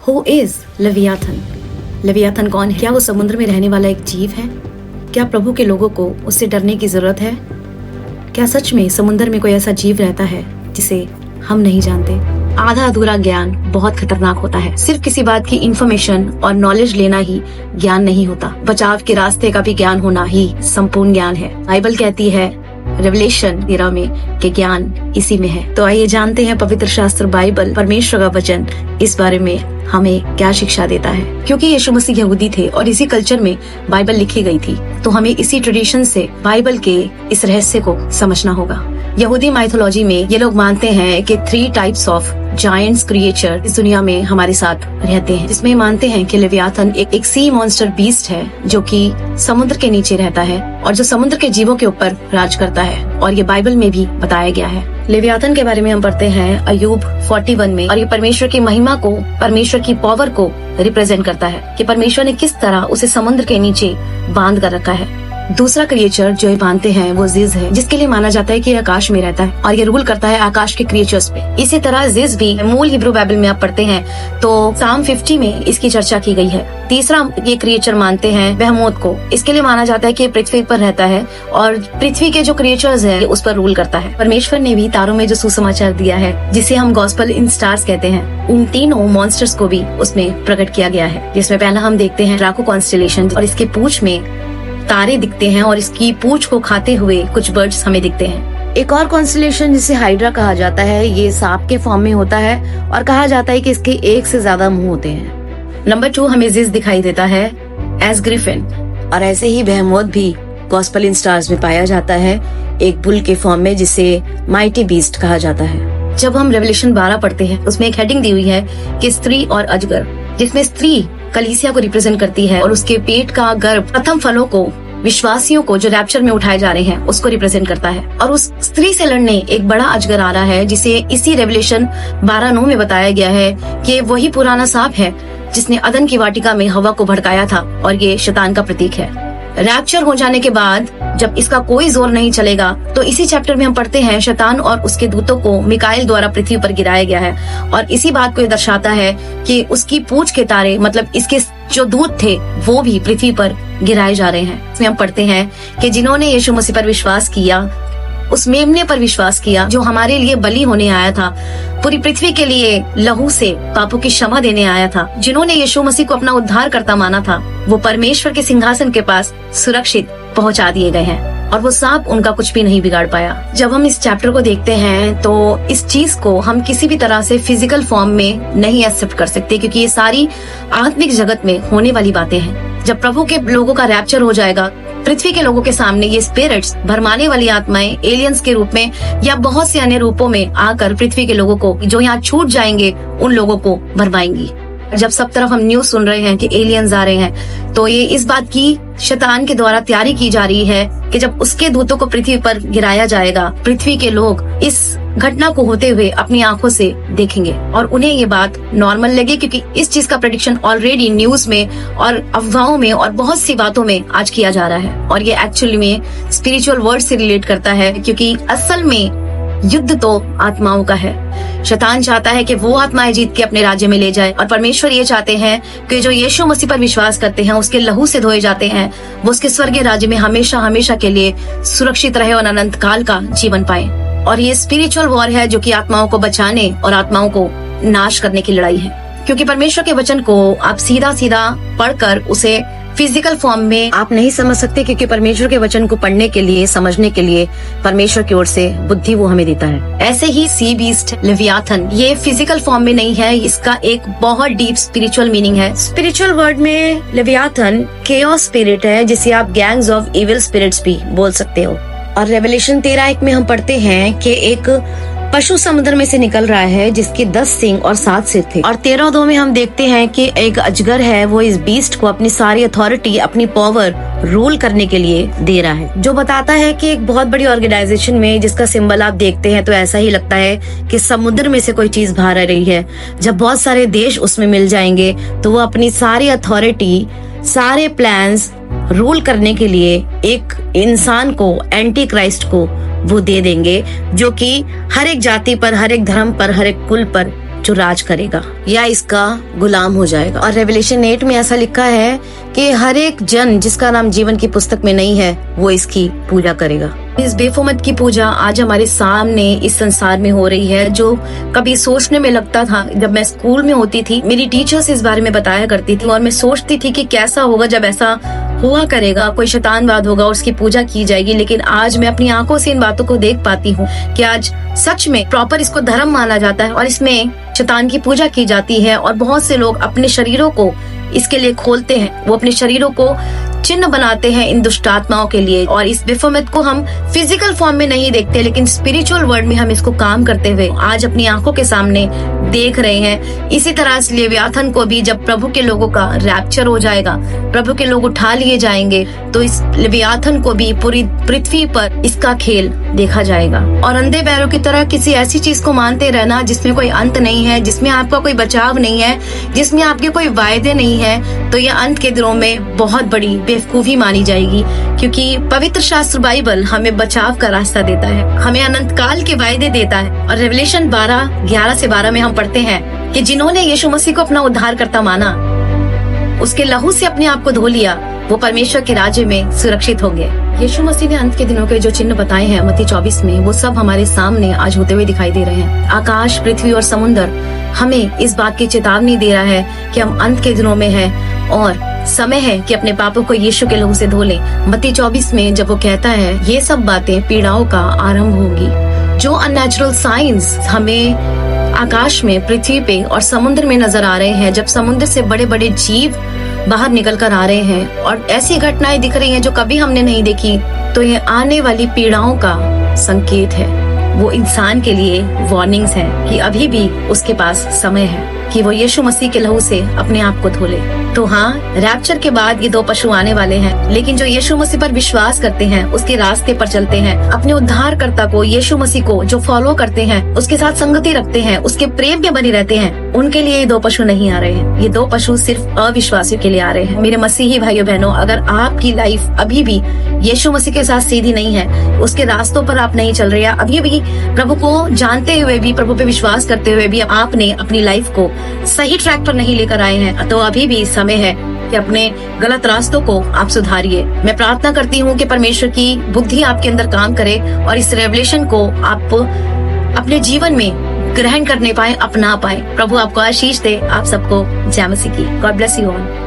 Who is Leviathan? Leviathan कौन है? क्या वो समुद्र में रहने वाला एक जीव है? क्या प्रभु के लोगों को उससे डरने की जरूरत है? क्या सच में समुद्र में कोई ऐसा जीव रहता है जिसे हम नहीं जानते? आधा अधूरा ज्ञान बहुत खतरनाक होता है। सिर्फ किसी बात की इंफॉर्मेशन और नॉलेज लेना ही ज्ञान नहीं होता। बचाव के रास्ते का भी ज्ञान होना ही संपूर्ण ज्ञान है। बाइबल कहती है रेवलेशन 13 में कि ज्ञान इसी में है। तो आइए जानते हैं पवित्र शास्त्र बाइबल, परमेश्वर का वचन इस बारे में हमें क्या शिक्षा देता है। क्योंकि यीशु मसीह यहूदी थे और इसी कल्चर में बाइबल लिखी गई थी, तो हमें इसी ट्रेडिशन से बाइबल के इस रहस्य को समझना होगा। यहूदी माइथोलॉजी में ये लोग मानते हैं कि 3 टाइप्स ऑफ जायंट्स क्रिएचर इस दुनिया में हमारे साथ रहते हैं, जिसमें मानते हैं कि लेवियाथन एक सी मॉन्स्टर बीस्ट है जो कि समुद्र के नीचे रहता है और जो समुद्र के जीवों के ऊपर राज करता है, और ये बाइबल में भी बताया गया है। लेवियाथन के बारे में हम पढ़ते हैं अय्यूब 41 में, और ये परमेश्वर की महिमा को, परमेश्वर की पावर को रिप्रेजेंट करता है कि परमेश्वर ने किस तरह उसे समुद्र के नीचे बांध कर रखा है। दूसरा क्रिएचर जो ये मानते हैं वो जिज है, जिसके लिए माना जाता है कि आकाश में रहता है और ये रूल करता है आकाश के क्रिएचर्स पे। इसी तरह जिज भी मूल हिब्रू बाइबल में आप पढ़ते हैं तो साम 50 में इसकी चर्चा की गई है। तीसरा ये क्रिएचर मानते हैं बेहमोत को। इसके लिए माना जाता है कि पृथ्वी पर रहता है और पृथ्वी के जो क्रिएचर्स है उस पर रूल करता है। परमेश्वर ने भी तारों में जो सुसमाचार दिया है, जिसे हम गॉस्पेल इन स्टार्स कहते हैं, उन तीनों मॉन्स्टर्स को भी उसमें प्रकट किया गया है। जिसमें पहला हम देखते हैं ड्राको कॉन्स्टेलेशन, और इसके पूंछ में तारे दिखते हैं और इसकी पूंछ को खाते हुए कुछ बर्ड्स हमें दिखते हैं। एक और कॉन्स्टेलेशन जिसे हाइड्रा कहा जाता है, ये सांप के फॉर्म में होता है और कहा जाता है कि इसके 1 से ज्यादा मुंह होते हैं। नंबर 2 हमें जिस दिखाई देता है एज ग्रिफिन, और ऐसे ही बेहमोत भी गॉस्पेल इन स्टार्स में पाया जाता है एक बुल के फॉर्म में, जिसे माइटी बीस्ट कहा जाता है। जब हम रेवलेशन 12 पढ़ते हैं उसमें एक हेडिंग दी हुई है कि स्त्री और अजगर, जिसमें स्त्री कलीसिया को रिप्रेजेंट करती है और उसके पेट का गर्भ प्रथम फलों को, विश्वासियों को जो रैप्चर में उठाए जा रहे हैं उसको रिप्रेजेंट करता है। और उस स्त्री से लड़ने एक बड़ा अजगर आ रहा है, जिसे इसी रेवलेशन 12:9 में बताया गया है कि वही पुराना सांप है जिसने अदन की वाटिका में हवा को भड़काया था, और ये शैतान का प्रतीक है। रैप्चर हो जाने के बाद जब इसका कोई जोर नहीं चलेगा तो इसी चैप्टर में हम पढ़ते हैं शैतान और उसके दूतों को मिकाएल द्वारा पृथ्वी पर गिराया गया है, और इसी बात को ये दर्शाता है कि उसकी पूंछ के तारे, मतलब इसके जो दूत थे, वो भी पृथ्वी पर गिराए जा रहे हैं। इसमें हम पढ़ते हैं कि जिन्होंने यीशु मसीह पर विश्वास किया, उस मेमने पर विश्वास किया जो हमारे लिए बलि होने आया था, पूरी पृथ्वी के लिए लहू से पापों की क्षमा देने आया था, जिन्होंने यीशु मसीह को अपना उद्धारकर्ता माना था, वो परमेश्वर के सिंहासन के पास सुरक्षित पहुंचा दिए गए हैं, और वो सांप उनका कुछ भी नहीं बिगाड़ पाया। जब हम इस चैप्टर को देखते हैं तो इस चीज को हम किसी भी तरह से फिजिकल फॉर्म में नहीं एक्सेप्ट कर सकते, क्योंकि ये सारी आत्मिक जगत में होने वाली बातें हैं। जब प्रभु के लोगों का रैप्चर हो जाएगा, पृथ्वी के लोगों के सामने ये स्पिरिट्स, भरमाने वाली आत्माएं, एलियंस के रूप में या बहुत से अन्य रूपों में आकर पृथ्वी के लोगों को, जो यहाँ छूट जाएंगे, उन लोगों को भरमाएंगी। जब सब तरफ हम न्यूज सुन रहे हैं कि एलियंस आ रहे हैं, तो ये इस बात की शैतान के द्वारा तैयारी की जा रही है कि जब उसके दूतों को पृथ्वी पर गिराया जाएगा, पृथ्वी के लोग इस घटना को होते हुए अपनी आंखों से देखेंगे और उन्हें ये बात नॉर्मल लगे, क्योंकि इस चीज का प्रेडिक्शन ऑलरेडी न्यूज में और अफवाहों में और बहुत सी बातों में आज किया जा रहा है। और ये एक्चुअली में स्पिरिचुअल वर्ड से रिलेट करता है, क्योंकि असल में युद्ध तो आत्माओं का है। शैतान चाहता है कि वो आत्माएं जीत के अपने राज्य में ले जाए, और परमेश्वर ये चाहते हैं कि जो यीशु मसीह पर विश्वास करते हैं, उसके लहू से धोए जाते हैं, वो उसके स्वर्गीय राज्य में हमेशा हमेशा के लिए सुरक्षित रहे और अनंत काल का जीवन पाए। और ये स्पिरिचुअल वॉर है जो कि आत्माओं को बचाने और आत्माओं को नाश करने की लड़ाई है। क्योंकि परमेश्वर के वचन को आप सीधा सीधा पढ़कर उसे फिजिकल फॉर्म में आप नहीं समझ सकते, क्योंकि परमेश्वर के वचन को पढ़ने के लिए, समझने के लिए परमेश्वर की ओर से बुद्धि वो हमें देता है। ऐसे ही सी बीस्ट लेवियाथन, ये फिजिकल फॉर्म में नहीं है, इसका एक बहुत डीप स्पिरिचुअल मीनिंग है। स्पिरिचुअल वर्ड में लेवियाथन केओस स्पिरिट है, जिसे आप गैंग्स ऑफ इविल स्पिरिट्स भी बोल सकते हो। और रेवलेशन 13:1 में हम पढ़ते हैं कि एक पशु समुद्र में से निकल रहा है जिसके 10 सींग और 7 सिर थे। और 13:2 में हम देखते हैं कि एक अजगर है, वो इस बीस्ट को अपनी सारी अथॉरिटी, अपनी पावर रूल करने के लिए दे रहा है, जो बताता है कि एक बहुत बड़ी ऑर्गेनाइजेशन में, जिसका सिंबल आप देखते हैं तो ऐसा ही लगता है कि समुद्र में से कोई चीज बाहर आ रही है। जब बहुत सारे देश उसमें मिल जाएंगे तो वो अपनी सारी अथॉरिटी, सारे प्लान्स रूल करने के लिए एक इंसान को, एंटी क्राइस्ट को वो दे देंगे, जो कि हर एक जाति पर, हर एक धर्म पर, हर एक कुल पर जो राज करेगा या इसका गुलाम हो जाएगा। और रेवलेशन 8 में ऐसा लिखा है कि हर एक जन जिसका नाम जीवन की पुस्तक में नहीं है वो इसकी पूजा करेगा। इस बेफोमत की पूजा आज हमारे सामने इस संसार में हो रही है, जो कभी सोचने में लगता था। जब मैं स्कूल में होती थी, मेरी टीचर्स इस बारे में बताया करती थी और मैं सोचती थी कि कैसा होगा जब ऐसा हुआ करेगा, कोई शैतानवाद होगा और उसकी पूजा की जाएगी। लेकिन आज मैं अपनी आंखों से इन बातों को देख पाती हूँ कि आज सच में प्रॉपर इसको धर्म माना जाता है और इसमें शैतान की पूजा की जाती है। और बहुत से लोग अपने शरीरों को इसके लिए खोलते हैं, वो अपने शरीरों को चिन्ह बनाते हैं इन दुष्ट आत्माओं के लिए। और इस बेफोमत को हम फिजिकल फॉर्म में नहीं देखते, लेकिन स्पिरिचुअल वर्ल्ड में हम इसको काम करते हुए आज अपनी आंखों के सामने देख रहे हैं। इसी तरह से लेवियाथन को भी जब प्रभु के लोगों का रैप्चर हो जाएगा, प्रभु के लोग उठा लिए जाएंगे, तो इस लेवियाथन को भी पूरी पृथ्वी पर इसका खेल देखा जाएगा। और अंधे बैलों की तरह किसी ऐसी चीज को मानते रहना जिसमें कोई अंत नहीं है, जिसमें आपका कोई बचाव नहीं है, जिसमें आपके कोई वायदे नहीं है, तो यह अंत के दिनों में बहुत बड़ी बेवकूफी मानी जाएगी। क्योंकि पवित्र शास्त्र बाइबल हमें बचाव का रास्ता देता है, हमें अनंत काल के वायदे देता है। और रेवलेशन 12:11 से 12 में हम पढ़ते हैं कि जिन्होंने यीशु मसीह को अपना उद्धारकर्ता माना, उसके लहू से अपने आप को धो लिया, वो परमेश्वर के राज्य में सुरक्षित होंगे। यीशु मसीह ने अंत के दिनों के जो चिन्ह बताए हैं मत्ती 24 में, वो सब हमारे सामने आज होते हुए दिखाई दे रहे हैं। आकाश, पृथ्वी और समुद्र हमें इस बात की चेतावनी दे रहा है कि हम अंत के दिनों में हैं और समय है कि अपने पापों को यीशु के लहू से धो लें। मत्ती 24 में जब वो कहता है ये सब बातें पीड़ाओं का आरंभ होगी। जो अननेचुरल साइंस हमें आकाश में, पृथ्वी पे और समुद्र में नजर आ रहे हैं, जब समुद्र से बड़े बड़े जीव बाहर निकल कर आ रहे हैं और ऐसी घटनाएं दिख रही हैं जो कभी हमने नहीं देखी, तो ये आने वाली पीड़ाओं का संकेत है। वो इंसान के लिए वार्निंग्स हैं कि अभी भी उसके पास समय है कि वो यीशु मसीह के लहू से अपने आप को धो ले। तो हाँ, रैप्चर के बाद ये 2 पशु आने वाले हैं, लेकिन जो यीशु मसीह पर विश्वास करते हैं, उसके रास्ते पर चलते हैं, अपने उद्धारकर्ता को, यीशु मसीह को जो फॉलो करते हैं, उसके साथ संगति रखते हैं, उसके प्रेम में बने रहते हैं, उनके लिए ये 2 पशु नहीं आ रहे हैं। ये 2 पशु सिर्फ अविश्वासियों के लिए आ रहे हैं। मेरे मसीही भाइयों बहनों, अगर आपकी लाइफ अभी भी यीशु मसीह के साथ सीधी नहीं है, उसके रास्तों पर आप नहीं चल रहे, अभी भी प्रभु को जानते हुए भी, प्रभु पे विश्वास करते हुए भी आपने अपनी लाइफ को सही ट्रैक पर नहीं लेकर आए हैं, तो अभी भी समय है कि अपने गलत रास्तों को आप सुधारिए। मैं प्रार्थना करती हूँ कि परमेश्वर की बुद्धि आपके अंदर काम करे और इस रेवलेशन को आप अपने जीवन में ग्रहण करने पाए, अपना पाए। प्रभु आपको आशीष दे। आप सबको जय मसीह की। God bless you all.